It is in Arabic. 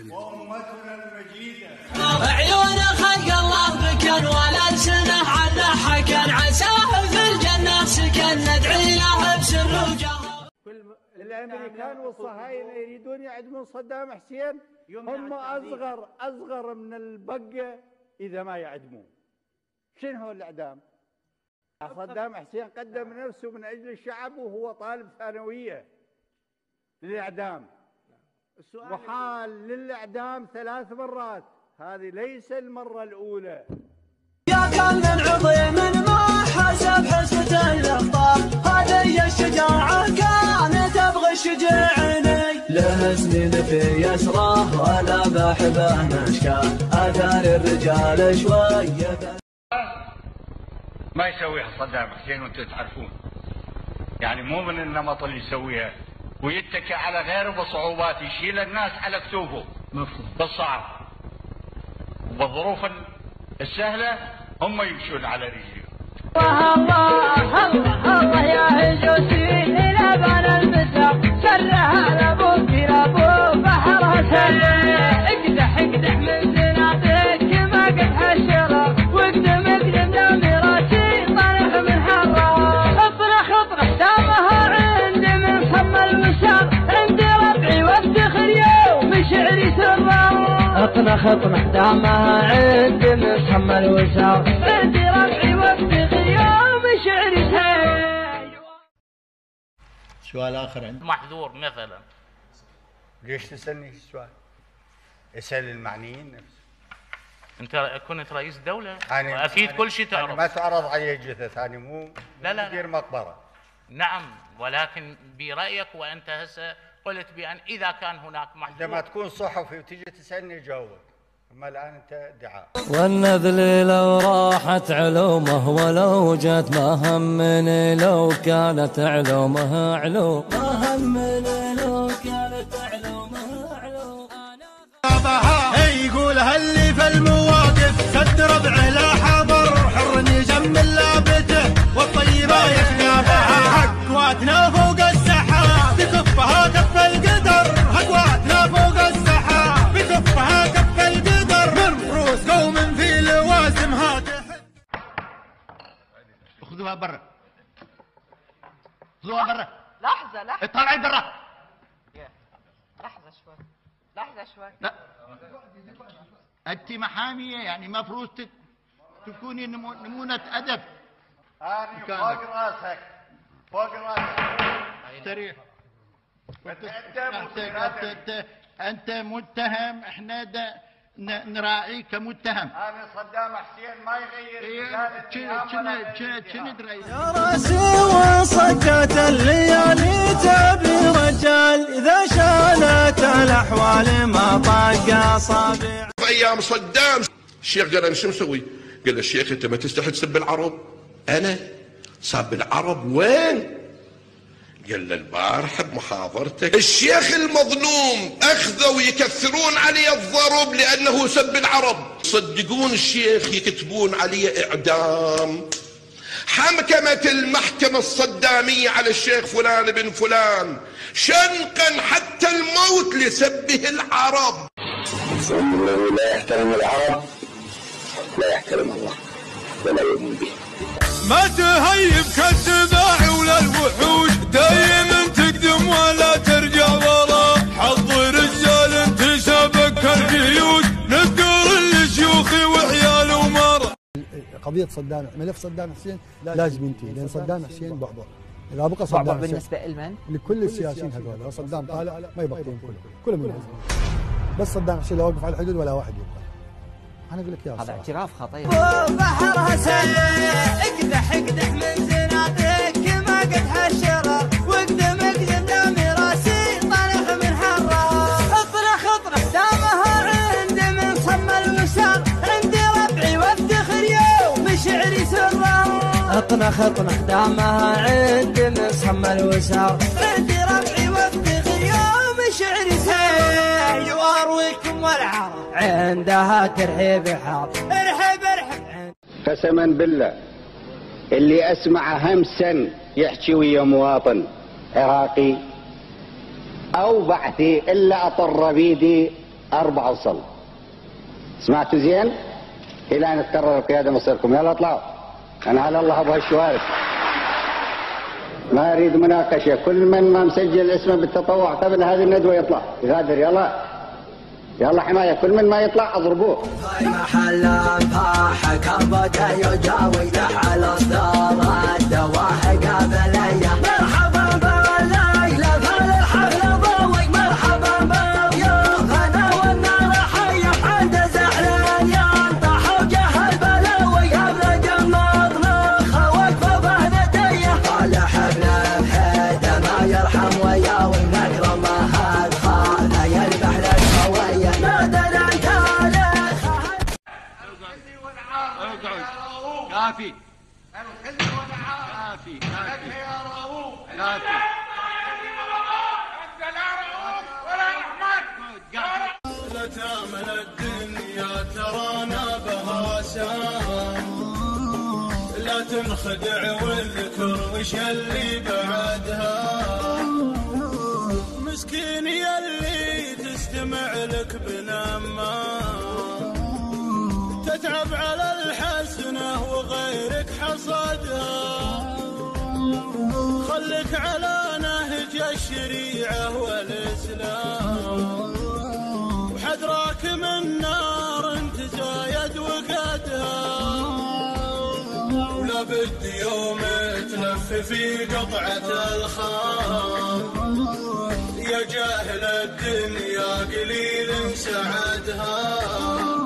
وأمتنا المجيدة. عيون خلق الله بكن والألسنة عنه حكن عساه في الجنة سكن ندعي له بسر وجهر. الأمريكان والصهاينة يريدون يعدمون صدام حسين، هم أصغر من البقة إذا ما يعدمون. شنو هو الإعدام؟ صدام حسين قدم نفسه من أجل الشعب وهو طالب ثانوية للإعدام، محال للإعدام 3 مرات، هذه ليس المرة الأولى. يا كان من عظيم ما حسب حسبة الأخطار، هذه الشجاعة كانت تبغى الشجاعني، له سنين في يسره ولا بحبه مشكاه، آثار الرجال شوية ما يسويها صدام حسين وانتم تعرفون، يعني مو من النمط اللي يسويها ويتكي على غيره بصعوبات، يشيل الناس على كتوفه بالصعب، وبالظروف السهله هم يمشون على رجلهم. الله الله الله يا هجوسي الى بان المساق سرها لابوك لابو بحرها سرها اقدح اقدح من زناتك ما قد حشره واقدم اقدم دامراتي طالع من حرها اطرح اطرح دامها عندي من صم الوساق عندي ربعي وافتخر يوم شعري سرها اطنخ اطنخ دامها عندي من صم الوساق عندي ربعي وافتخر يوم شعري سرها. سؤال آخر عندي. محظور مثلا. ليش تسألني السؤال؟ اسأل المعنيين نفسه. انت كنت رئيس دولة أنا اكيد كل شيء تعرف. ما تعرض علي جثث، أنا مو مدير مقبرة. نعم، ولكن برأيك وانت هسه قلت بأن اذا كان هناك محظور. عندما تكون صحفي وتجي تسألني اجاوبك، اما الان انت ادعاء. والنذل لو راحت علومه ولو جت ما همني لو كانت علومه علوم، ما همني لو كانت علومه علوم. يقول هاللي في المواقف سد ربعه لا حضر حر يجمل لابته والطيبه يخنافها حقواتنا فوق السحاب بكفها كف القدر حقواتنا فوق السحاب بكفها كف القدر من رؤوس قوم في لوازمها تحت. خذوها برا، خذوها برا. لحظة اطلعي برا. لحظة شوي. لا انت محاميه، يعني مفروض تكوني نمونه ادب. هاني فوق راسك، فوق راسك. استريح. انت متهم، احنا نراعيك كمتهم. هاني صدام حسين ما يغير شنو دري يا راسي وصكت الليالي تبي رجال اذا شانت الاحوال ما طاق اصابع. في ايام صدام الشيخ قال انا شو مسوي؟ قال له الشيخ انت ما تستحي تسب العرب؟ انا سب العرب وين؟ قال له البارحه بمحاضرتك الشيخ المظلوم اخذوا يكثرون علي الضرب لانه سب العرب، صدقون الشيخ يكتبون علي اعدام. حكمت المحكمه الصداميه على الشيخ فلان بن فلان شنقا حتى الموت لسبه العرب. الذي لا يحترم العرب لا يحترم الله ولا يؤمن به. ما تهيب كالسباع ولا الوحوش دايما تقدم ولا ترجع ورا، حظ رجال انتشبك الجيوش نذكر الشيوخ وعيال ومرا. قضية ملف صدام حسين لازم ينتهي، لأن صدام حسين بعبع. إذا بقى صدام حسين بالنسبة لمن؟ لكل السياسيين هذول، لو صدام طالع ما يبقون كلهم ينهزمون. بس صدام حسين لو وقف على الحدود ولا واحد يبقى. أنا أقول لك يا هذا اعتراف خطير. بحرها سلة اقدح اقدح من زناتك ما قد حشرر واقدم اقدم دامي راسي طالع من حرة اطرح اطرح دامها عندي من صم الوسار عندي ربعي وافتخر يوم شعري سرة اطنخ اطنخ دامها عندي من صم الوسار عندي ربعي وافتخر يوم شعري سرة وارويكم والعرب عندها ترحيب حار ارحب ارحب. قسما بالله اللي اسمع همسا يحكي ويا مواطن عراقي او بعثي الا اطر بيدي 4 وصل. سمعتوا زين؟ إلى أن تكرر القيادة مصيركم. يلا اطلعوا، أنا على الله أبو هالشوارع، ما أريد مناقشة. كل من ما مسجل اسمه بالتطوع قبل هذه الندوة يطلع يغادر. يلا يلا حماية، كل من ما يطلع اضربوه. في محل ضاحك بدا يجاوي على اصدار الدواحي قبليه. مرحبا بالليلة فالحفل ضوي، مرحبا بالضيوف انا والنار حيه. عند زعلان ينطح وجه البلاوي، قبل جمضنا وقفه بهدتيه. قال حبنا بحيده ما يرحم وياوي، نكرم هاد خاله يذبح للقويه. كافي الخزي والعار كافي كافي يا رؤوف كافي. انت لا رؤوف ولا رحمن. لا تامل الدنيا ترانا بها سام، لا تنخدع واذكر وش اللي بعدها. مسكين يلي تستمع لك بنما، تتعب على الحسنة وغيرك حصدها. خلك على نهج الشريعة والإسلام، وحذراك من نار انت زايد وقدها. ولا بد يوم تلف في قطعة الخام، يا جاهل الدنيا قليل سعدها.